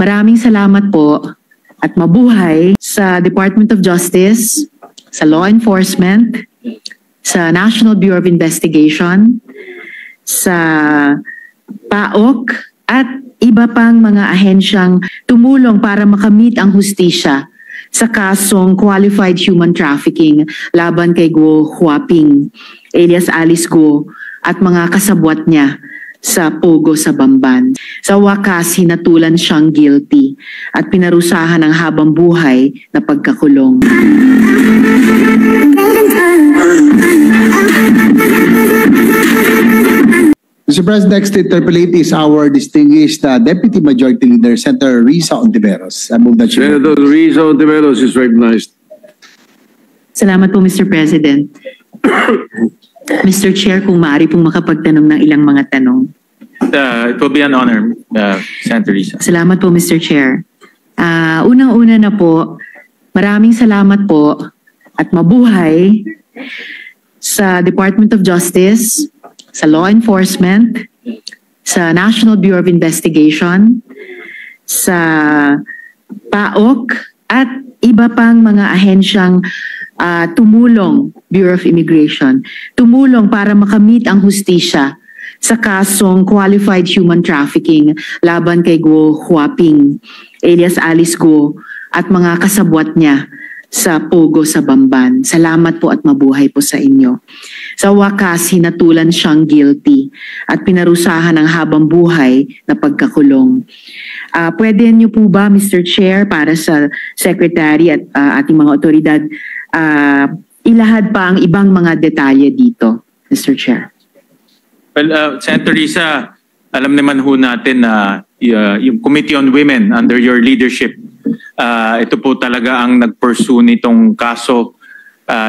Maraming salamat po at mabuhay sa Department of Justice, sa Law Enforcement, sa National Bureau of Investigation, sa PAOK at iba pang mga ahensyang tumulong para makamit ang hustisya sa kasong qualified human trafficking laban kay Guo Huaping alias Alice Guo at mga kasabwat niya sa Pogo sa Bamban. Sa wakas, hinatulan siyang guilty at pinarusahan ng habang buhay na pagkakulong. Mr. President, next to interpolate is our distinguished Deputy Majority Leader, Senator Risa Ontiveros. I move that Senator Risa Ontiveros is recognized. Salamat po, Mr. President. Mr. Chair, kung maaari pong makapagtanong ng ilang mga tanong. It will be an honor, Senator Risa. Salamat po, Mr. Chair. Unang-una na po, maraming salamat po at mabuhay sa Department of Justice, sa Law Enforcement, sa National Bureau of Investigation, sa PAOK at iba pang mga ahensyang tumulong, Bureau of Immigration, tumulong para makamit ang hustisya sa kasong qualified human trafficking laban kay Guo Huaping alias Alice Guo at mga kasabwat niya sa Pogo sa Bamban. Salamat po at mabuhay po sa inyo. Sa wakas, hinatulan siyang guilty at pinarusahan ng habang buhay na pagkakulong. Pwede niyo po ba, Mr. Chair, para sa Secretary at ating mga otoridad, ilahad pa ang ibang mga detalye dito, Mr. Chair? Well, Senator Risa, alam naman ho natin na yung Committee on Women under your leadership, ito po talaga ang nag-pursue nitong kaso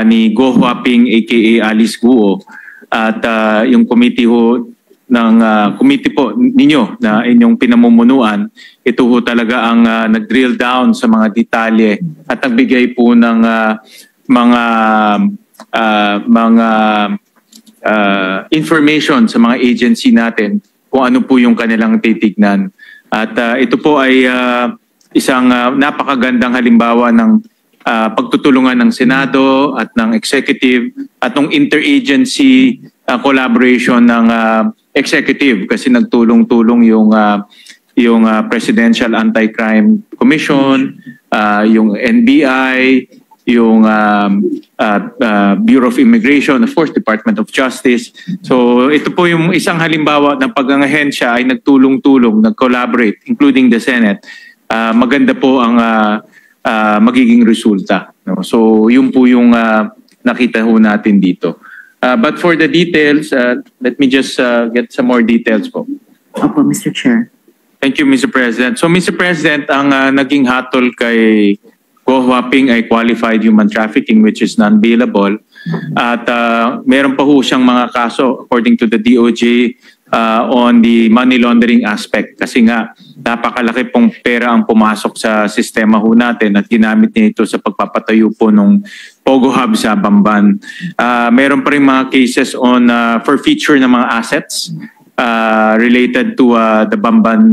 ni Guo Huaping aka Alice Guo at yung committee ho ng committee po ninyo na inyong pinamumunuan, ito ho talaga ang nag-drill down sa mga detalye at nagbigay po ng mga information sa mga agency natin kung ano po yung kanilang titignan. At ito po ay isang napakagandang halimbawa ng pagtutulungan ng Senado at ng Executive at ng interagency collaboration ng Executive kasi nagtulong-tulong yung Presidential Anti-Crime Commission, yung NBI, yung Bureau of Immigration, of course, Department of Justice. So ito po yung isang halimbawa ng pag-ahensya ay nagtulong-tulong, nag-collaborate, including the Senate. Maganda po ang magiging resulta. No? So yun po yung nakita ho natin dito. But for the details, let me just get some more details po. Opo, Mr. Chair. Thank you, Mr. President. So Mr. President, ang naging hatol kay Guo Huaping ay qualified human trafficking which is non-bailable. At meron pa ho siyang mga kaso according to the DOJ on the money laundering aspect kasi nga napakalaki pong pera ang pumasok sa sistema ho natin at ginamit niya ito sa pagpapatayo po ng Pogo Hub sa Bamban. Meron pa rin mga cases on forfeiture ng mga assets related to the Bamban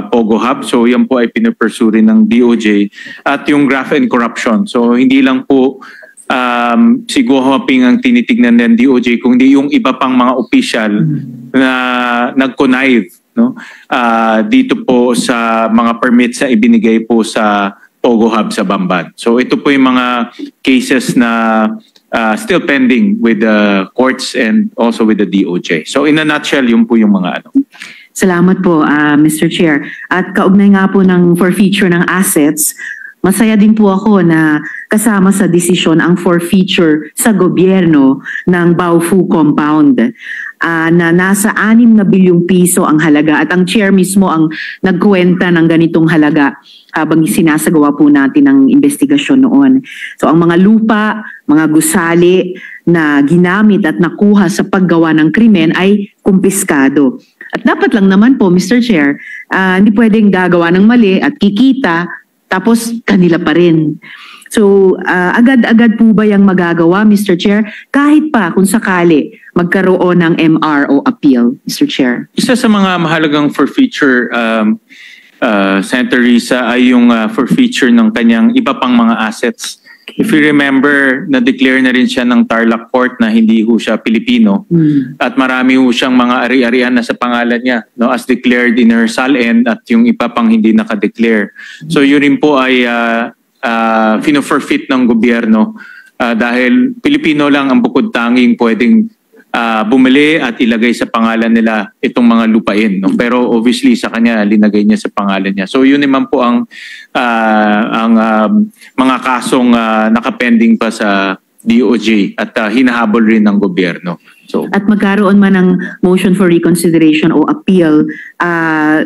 Pogo Hub. So yan po ay pinupursue rin ng DOJ at yung graft and corruption. So hindi lang po si Guo Huaping ang tinitignan ng DOJ kundi yung iba pang mga opisyal na nag-connive, no? Dito po sa mga permits na ibinigay po sa Pogo Hub sa Bamban. So ito po yung mga cases na still pending with the courts and also with the DOJ. So in a nutshell, yun po yung mga ano. Salamat po, Mr. Chair. At kaugnay nga po ng forfeiture ng assets, masaya din po ako na kasama sa desisyon ang forfeiture sa gobyerno ng Baofu Compound na nasa 6 na bilyong piso ang halaga at ang chair mismo ang nagkwenta ng ganitong halaga habang sinasagawa po natin ang investigasyon noon. So ang mga lupa, mga gusali na ginamit at nakuha sa paggawa ng krimen ay kumpiskado. At dapat lang naman po, Mr. Chair, hindi pwedeng gagawa ng mali at kikita tapos kanila pa rin. So agad-agad po ba yung magagawa, Mr. Chair? Kahit pa kung sakali magkaroon ng MR o appeal, Mr. Chair? Isa sa mga mahalagang forfeiture Senator Risa ay yung forfeiture ng kanyang iba pang mga assets. If you remember, na-declare na rin siya ng Tarlac Court na hindi ho siya Pilipino at marami ho siyang mga ari-arian na sa pangalan niya, no, as declared in her SALN at yung iba pang hindi naka-declare. So yun rin po ay fino-forfeit ng gobyerno dahil Pilipino lang ang bukod tanging pwedeng bumili at ilagay sa pangalan nila itong mga lupain, no? Pero obviously sa kanya linagay niya sa pangalan niya. So yun naman po ang mga kasong nakapending pa sa DOJ at hinahabol rin ng gobyerno. So, at magkaroon man ng motion for reconsideration o appeal,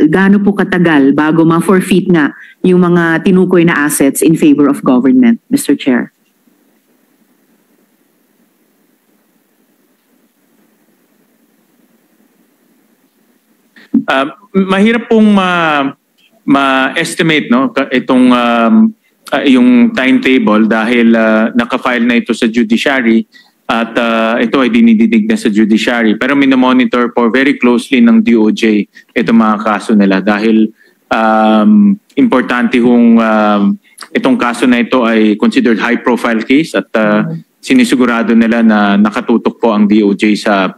gaano po katagal bago ma-forfeit nga yung mga tinukoy na assets in favor of government, Mr. Chair? Mahirap pong ma-estimate, no, itong yung timetable dahil naka-file na ito sa judiciary at ito ay dinidinig na sa judiciary. Pero minomonitor po very closely ng DOJ itong mga kaso nila dahil importante hong itong kaso na ito ay considered high-profile case at sinisigurado nila na nakatutok po ang DOJ sa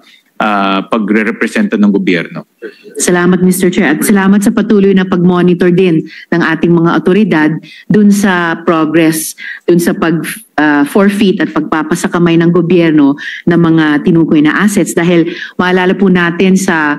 pagre-representa ng gobyerno. Salamat, Mr. Chair. At salamat sa patuloy na pag-monitor din ng ating mga otoridad dun sa progress, dun sa pag-forfeit at pagpapasakamay ng gobyerno ng mga tinukoy na assets. Dahil maalala po natin sa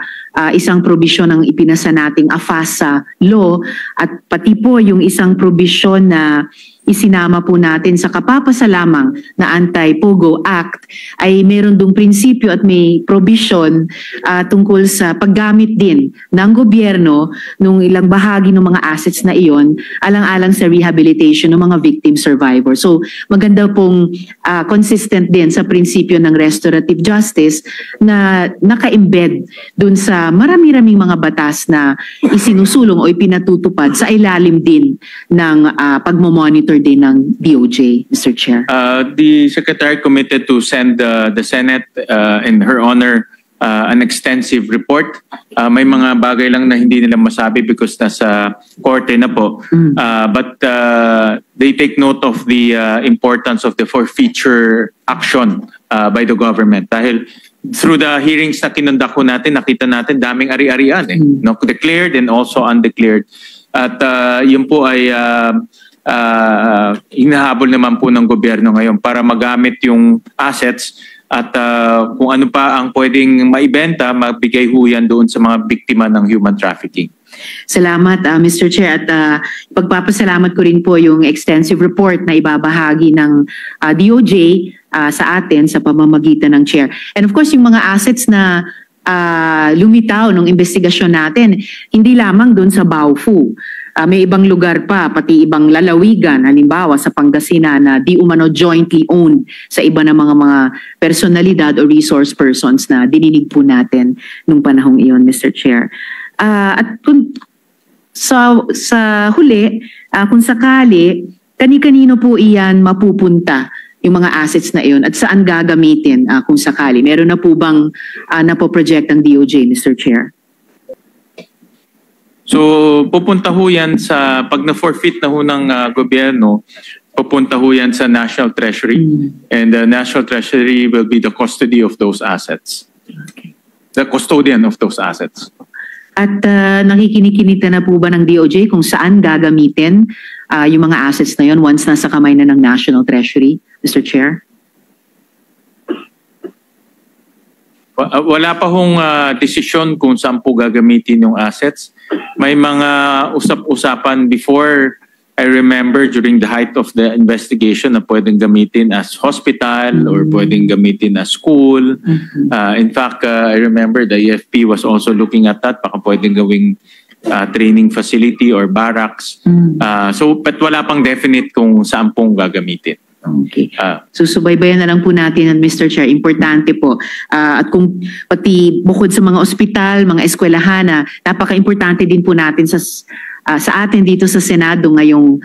isang probisyon ng ipinasa nating AFASA law at pati po yung isang probisyon na isinama po natin sa kapapasalamang na Anti-Pogo Act ay meron dong prinsipyo at may provision tungkol sa paggamit din ng gobyerno nung ilang bahagi ng mga assets na iyon alang-alang sa rehabilitation ng mga victim survivors. So maganda pong consistent din sa prinsipyo ng restorative justice na naka-embed dun sa marami-raming mga batas na isinusulong o ipinatutupad sa ilalim din ng pagmomonitor din ng DOJ, Mr. Chair. The Secretary committed to send the Senate in her honor an extensive report. May mga bagay lang na hindi nila masabi because nasa korte na po. But they take note of the importance of the forfeiture action by the government. Dahil through the hearings na kinundak ko natin, nakita natin daming ari-arian, no? Declared and also undeclared. At yun po ay hinahabol naman po ng gobyerno ngayon para magamit yung assets at kung ano pa ang pwedeng maibenta, magbigay ho yan doon sa mga biktima ng human trafficking. Salamat, Mr. Chair. At pagpapasalamat ko rin po yung extensive report na ibabahagi ng DOJ sa atin sa pamamagitan ng Chair. And of course, yung mga assets na lumitaw ng investigasyon natin, hindi lamang doon sa Baofu. May ibang lugar pa, pati ibang lalawigan, halimbawa sa Pangasinan na di umano jointly owned sa iba ng mga personalidad o resource persons na dininig po natin nung panahong iyon, Mr. Chair. At kung sa huli, kung sakali, kani-kanino po iyan mapupunta yung mga assets na iyon at saan gagamitin kung sakali? Meron na po bang napoproject ang DOJ, Mr. Chair? So pupunta ho yan sa, pag na-forfeit na ho ng gobyerno, pupunta ho yan sa National Treasury. And the National Treasury will be the custody of those assets. Okay. The custodian of those assets. At nakikinig-kinita na po ba ng DOJ kung saan gagamitin yung mga assets na yun once nasa kamay na ng National Treasury, Mr. Chair? Wala pa hong desisyon kung saan po gagamitin yung assets. May mga usap-usapan before, I remember during the height of the investigation na pwedeng gamitin as hospital or pwedeng gamitin as school. In fact, I remember the EFP was also looking at that. Baka pwedeng gawing training facility or barracks. But wala pang definite kung saan pong gagamitin. Okay. Susubaybayan na lang po natin, Mr. Chair. Importante po. At kung pati bukod sa mga ospital, mga eskwelahan, napaka-importante din po natin sa sa atin dito sa Senado ngayong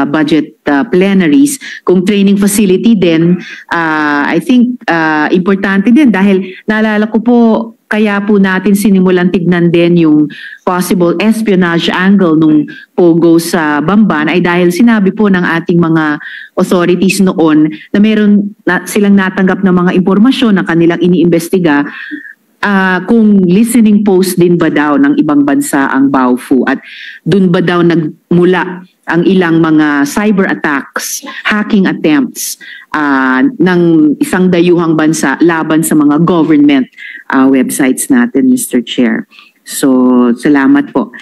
budget plenaries. Kung training facility din, I think importante din dahil naalala ko po kaya po natin sinimulan tignan din yung possible espionage angle nung Pogo sa Bamban ay dahil sinabi po ng ating mga authorities noon na meron silang natanggap ng mga impormasyon na kanilang iniimbestiga kung listening post din ba daw ng ibang bansa ang Baofu at dun ba daw nagmula ang ilang mga cyber attacks, hacking attempts ng isang dayuhang bansa laban sa mga government websites natin, Mr. Chair. So, salamat po.